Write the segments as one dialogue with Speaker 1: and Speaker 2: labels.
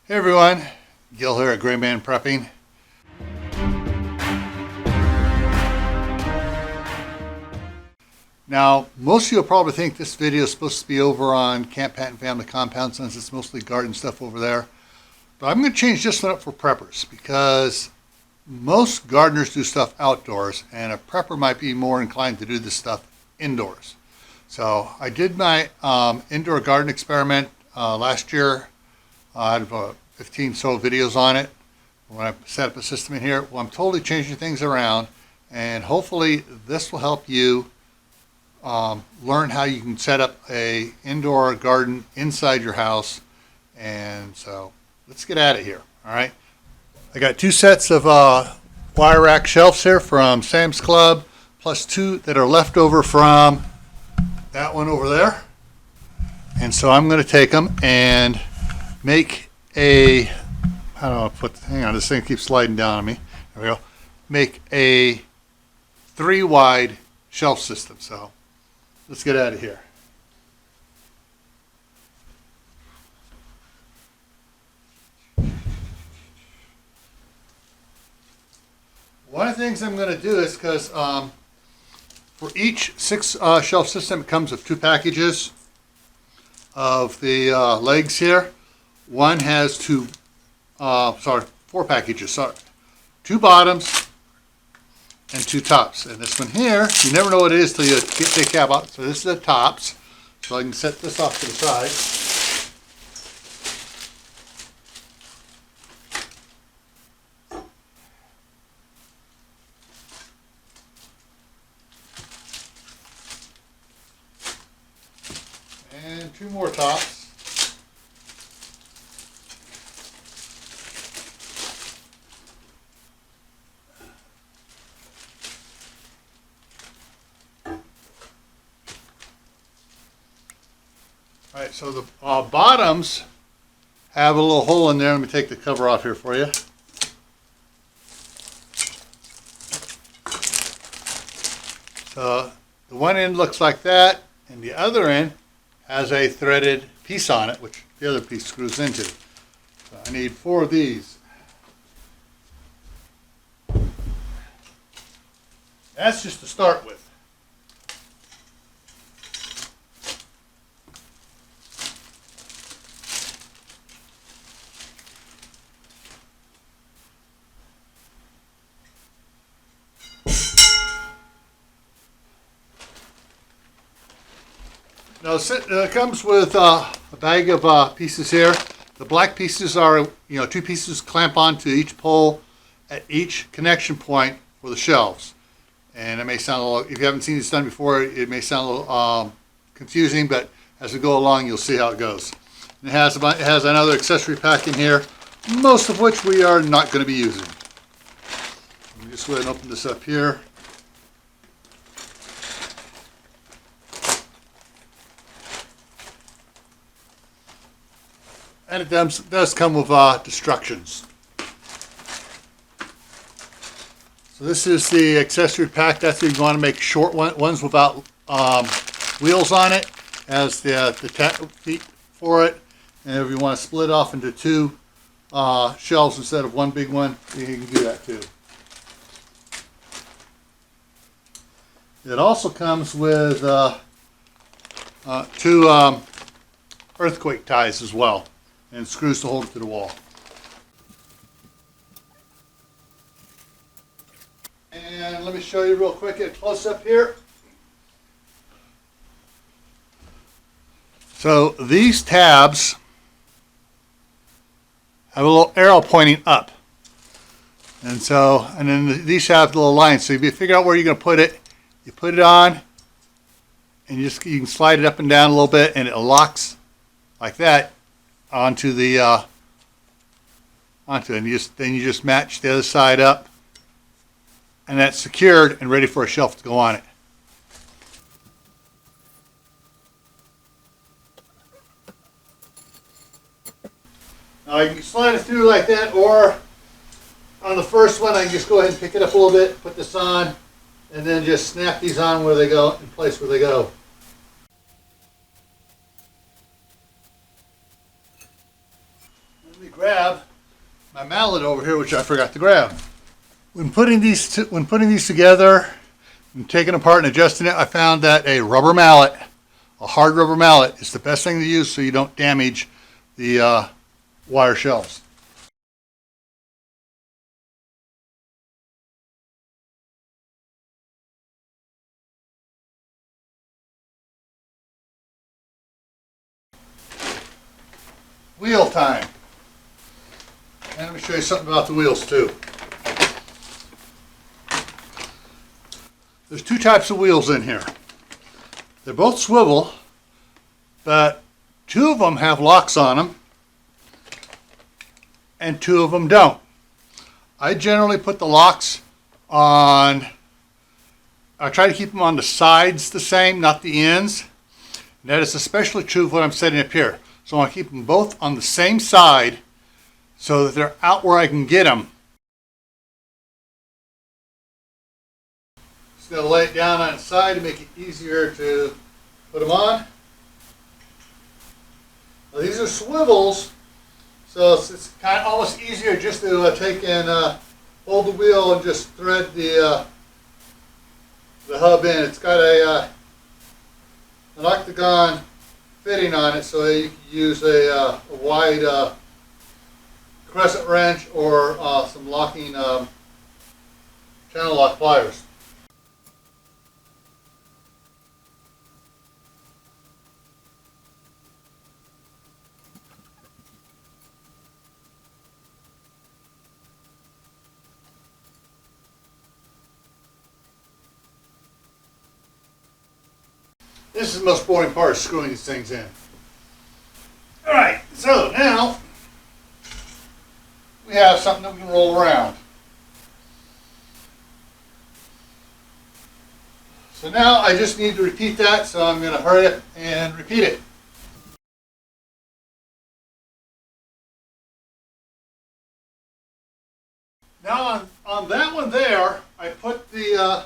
Speaker 1: Hey everyone, Gil here at Gray Man Prepping. Now, most of you will probably think this video is supposed to be over on Camp Patton Family Compound since it's mostly garden stuff over there. But I'm going to change this one up for preppers because most gardeners do stuff outdoors and a prepper might be more inclined to do this stuff indoors. So I did my indoor garden experiment last year. I had about 15 so videos on it when I set up a system in here. Well, I'm totally changing things around, and hopefully this will help you learn how you can set up a indoor garden inside your house. And so let's get at it here. All right, I got two sets of wire rack shelves here from Sam's Club, plus two that are left over from that one over there. And so I'm going to take them and make a, how do I put, hang on, this thing keeps sliding down on me. There we go. Make a 3-wide shelf system. So let's get out of here. One of the things I'm going to do is because for each 6 shelf system, it comes with 2 packages of the legs here. One has 4 packages, 2 bottoms and 2 tops. And this one here, you never know what it is till you take the cap out. So this is the tops. So I can set this off to the side. And 2 more tops. All right, so the bottoms have a little hole in there. Let me take the cover off here for you. So the one end looks like that, and the other end has a threaded piece on it, which the other piece screws into. So I need 4 of these. That's just to start with. Now it comes with a bag of pieces here. The black pieces are, 2 pieces clamp onto each pole at each connection point for the shelves. And it may sound a little, if you haven't seen this done before, it may sound a little confusing, but as we go along, you'll see how it goes. And it has another accessory pack in here, most of which we are not going to be using. Let me just go ahead and open this up here. And it does come with instructions. So this is the accessory pack. That's if you want to make short ones without wheels on it. Has the tap feet for it. And if you want to split off into 2 shelves instead of one big one, you can do that too. It also comes with 2 earthquake ties as well, and screws to hold it to the wall. And let me show you real quick at close up here. So these tabs have a little arrow pointing up. And then these have little lines. So if you figure out where you're going to put it, you put it on, and you can slide it up and down a little bit, and it locks like that onto it. And then you just match the other side up, and that's secured and ready for a shelf to go on it. Now you can slide it through like that, or on the first one I can just go ahead and pick it up a little bit, put this on, and then just snap these on where they go, in place where they go. Let me grab my mallet over here, which I forgot to grab. When putting these together and taking apart and adjusting it, I found that a rubber mallet, a hard rubber mallet, is the best thing to use so you don't damage the wire shelves. Wheel time. And let me show you something about the wheels too. There's two types of wheels in here. They're both swivel, but two of them have locks on them and two of them don't. I generally put the locks on, I try to keep them on the sides the same, not the ends. And that is especially true of what I'm setting up here. So I want to keep them both on the same side so that they're out where I can get them. Just going to lay it down on its side to make it easier to put them on. Now these are swivels, so it's kind of almost easier just to take and hold the wheel and just thread the hub in. It's got an octagon fitting on it, so you can use a wide crescent wrench or some locking channel lock pliers. This is the most boring part, screwing these things in. Alright, so now we have something that we can roll around. So now I just need to repeat that, so I'm going to hurry up and repeat it. Now on that one there, I put the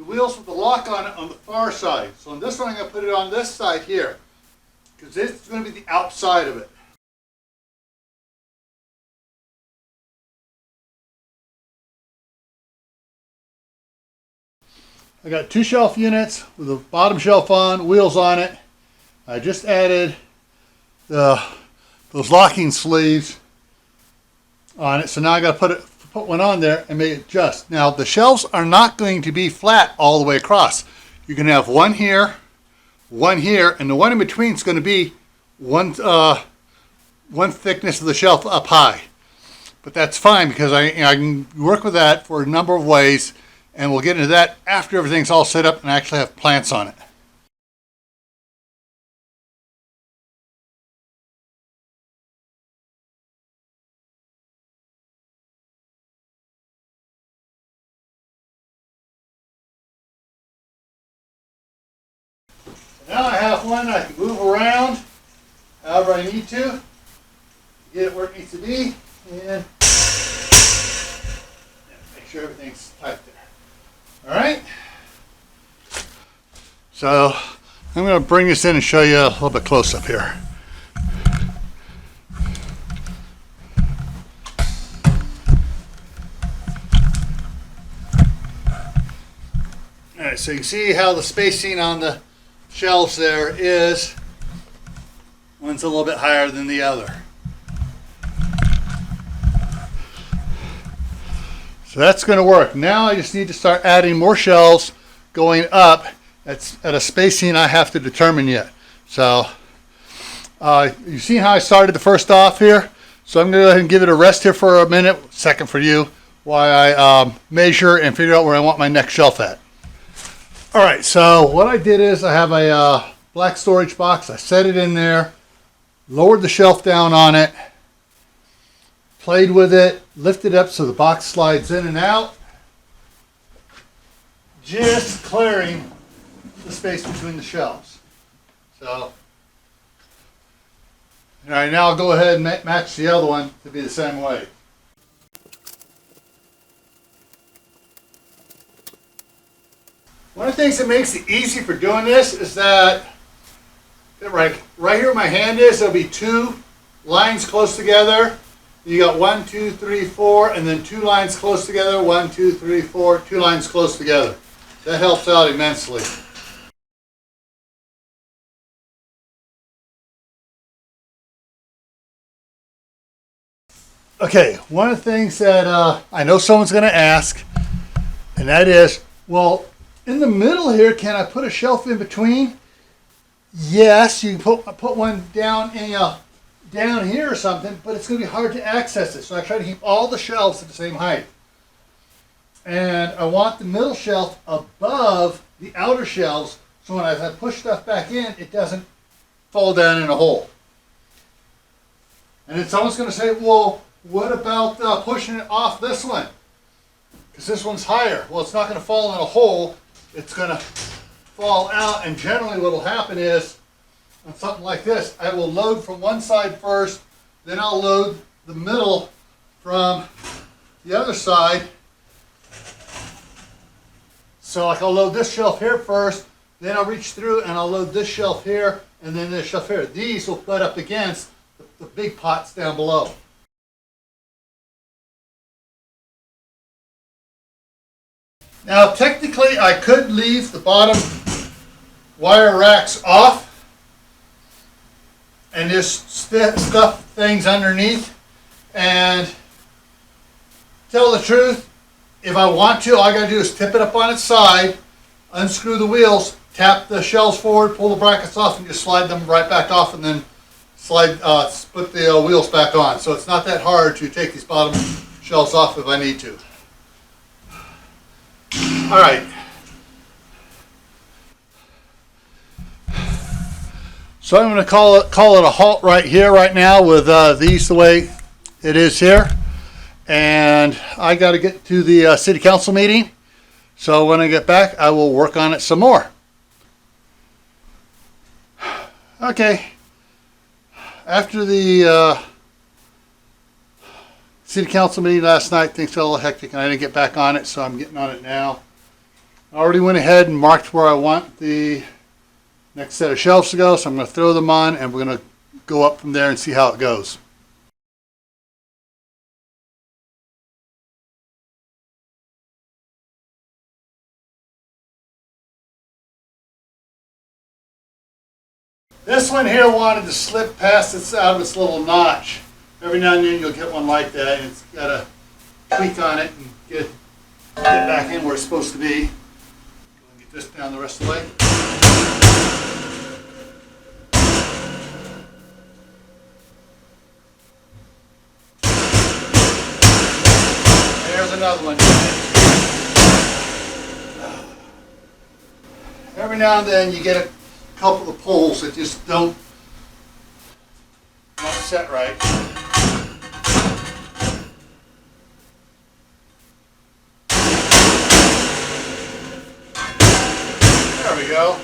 Speaker 1: wheels with the lock on it on the far side. So on this one, I'm going to put it on this side here, because this is going to be the outside of it. I got two shelf units with the bottom shelf on, wheels on it. I just added those locking sleeves on it, so now I got to put one on there and make it adjust. Now the shelves are not going to be flat all the way across. You can have one here, and the one in between is going to be one thickness of the shelf up high. But that's fine because I can work with that for a number of ways, and we'll get into that after everything's all set up and I actually have plants on it. Now I have one I can move around however I need to get it where it needs to be, and make sure everything's tight there. Alright, so I'm going to bring this in and show you a little bit close up here. Alright, so you can see how the spacing on the shelves there is. One's a little bit higher than the other. So that's going to work. Now I just need to start adding more shelves going up at a spacing I have to determine yet. So you've seen how I started the first off here. So I'm going to go ahead and give it a rest here for a minute, second for you, while I measure and figure out where I want my next shelf at. All right, so what I did is I have a black storage box. I set it in there, lowered the shelf down on it, played with it, lifted up so the box slides in and out, just clearing the space between the shelves. So, all right, now I'll go ahead and match the other one to be the same way. One of the things that makes it easy for doing this is that right here where my hand is, there'll be two lines close together. You got 1, 2, 3, 4, and then 2 lines close together. 1, 2, 3, 4, 2 lines close together. That helps out immensely. Okay, one of the things that I know someone's going to ask, and that is, well, in the middle here, can I put a shelf in between? Yes, you can put one down down here or something, but it's going to be hard to access it. So I try to keep all the shelves at the same height. And I want the middle shelf above the outer shelves, so when I push stuff back in, it doesn't fall down in a hole. And then someone's going to say, well, what about pushing it off this one? Because this one's higher. Well, it's not going to fall in a hole. It's going to fall out. And generally what will happen is, on something like this, I will load from one side first, then I'll load the middle from the other side. So like I'll load this shelf here first, then I'll reach through and I'll load this shelf here, and then this shelf here. These will butt up against the big pots down below. Now technically I could leave the bottom wire racks off and just stuff things underneath, and tell the truth, if I want to, all I gotta do is tip it up on its side, unscrew the wheels, tap the shelves forward, pull the brackets off, and just slide them right back off, and then put the wheels back on. So it's not that hard to take these bottom shelves off if I need to. All right. So I'm going to call it a halt right here, right now, with these the way it is here. And I got to get to the city council meeting. So when I get back, I will work on it some more. Okay. After the city council meeting last night, things got a little hectic and I didn't get back on it, so I'm getting on it now. I already went ahead and marked where I want the next set of shelves to go, so I'm going to throw them on and we're going to go up from there and see how it goes. This one here wanted to slip past its out of its little notch. Every now and then you'll get one like that, and it's got a tweak on it and get back in where it's supposed to be. Get this down the rest of the way. There's another one. Every now and then you get a couple of poles that just don't set right. There we go.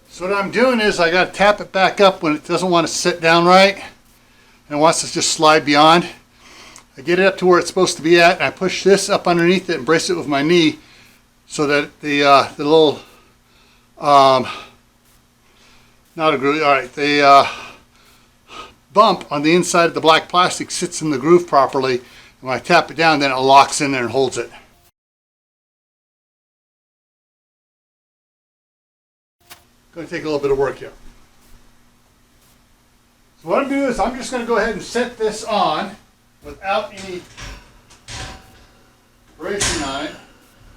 Speaker 1: So what I'm doing is I got to tap it back up when it doesn't want to sit down right and wants to just slide beyond. I get it up to where it's supposed to be at, and I push this up underneath it and brace it with my knee so that the little not a groove, all right, the bump on the inside of the black plastic sits in the groove properly, and when I tap it down, then it locks in there and holds it. Going to take a little bit of work here. So what I'm doing is I'm just going to go ahead and set this on without any bracing on it.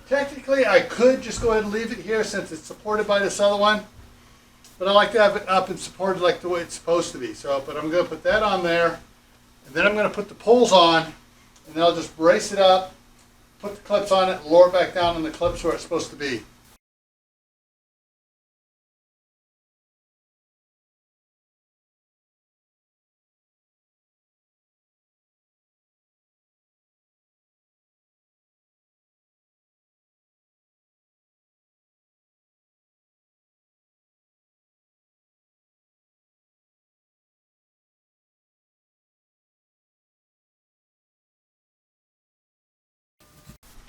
Speaker 1: Technically, I could just go ahead and leave it here since it's supported by this other one, but I like to have it up and supported like the way it's supposed to be. So, but I'm going to put that on there, and then I'm going to put the poles on, and then I'll just brace it up, put the clips on it, and lower it back down on the clips where it's supposed to be.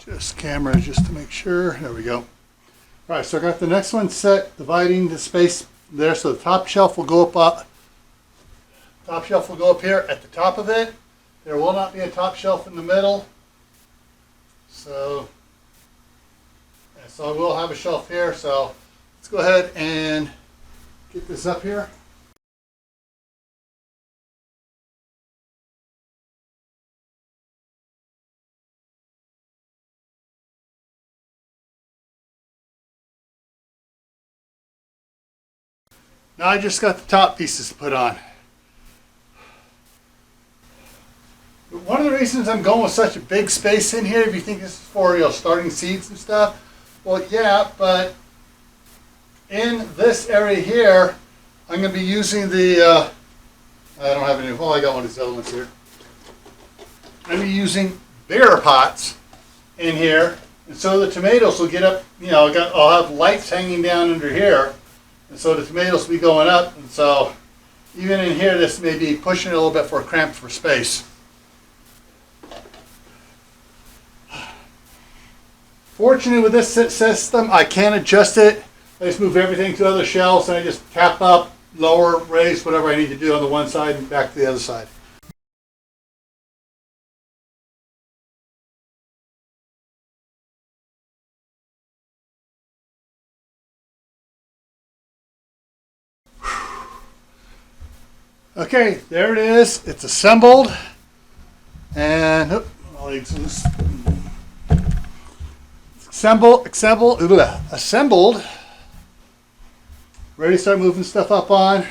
Speaker 1: Just camera just to make sure. There we go. All right, so I got the next one set, dividing the space there. So the top shelf will go up Top shelf will go up here at the top of it. There will not be a top shelf in the middle. So I will have a shelf here. So let's go ahead and get this up here. Now I just got the top pieces to put on. One of the reasons I'm going with such a big space in here, if you think this is for starting seeds and stuff, well, yeah, but in this area here, I'm going to be using the, I don't have any, well, I got one of these other ones here. I'm going to be using bigger pots in here, and so the tomatoes will get up, I'll have lights hanging down under here, and so the tomatoes will be going up, and so even in here, this may be pushing it a little bit for a cramp for space. Fortunately, with this system, I can adjust it. I just move everything to other shelves, and I just tap up, lower, raise, whatever I need to do on the one side and back to the other side. Okay, there it is. It's assembled, and I'll leave some. Assembled. Ready to start moving stuff up on.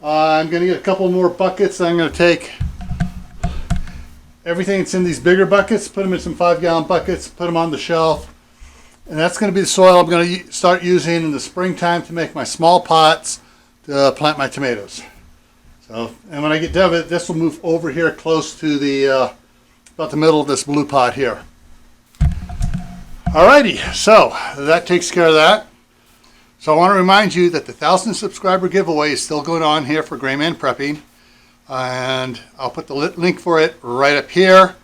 Speaker 1: I'm going to get a couple more buckets. I'm going to take everything that's in these bigger buckets, put them in some 5-gallon buckets, put them on the shelf. And that's going to be the soil I'm going to start using in the springtime to make my small pots to plant my tomatoes. So, and when I get done with it, this will move over here close to the about the middle of this blue pot here. Alrighty, so that takes care of that. So I want to remind you that the 1,000 subscriber giveaway is still going on here for Grayman Prepping, and I'll put the link for it right up here.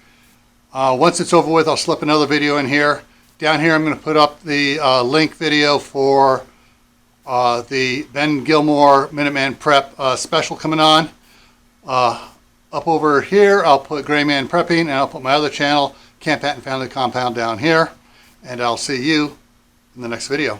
Speaker 1: Once it's over with, I'll slip another video in here. Down here, I'm going to put up the link video for the Ben Gilmore Minuteman Prep special coming on. Up over here, I'll put Grayman Prepping, and I'll put my other channel, Camp Pat and Family Compound, down here. And I'll see you in the next video.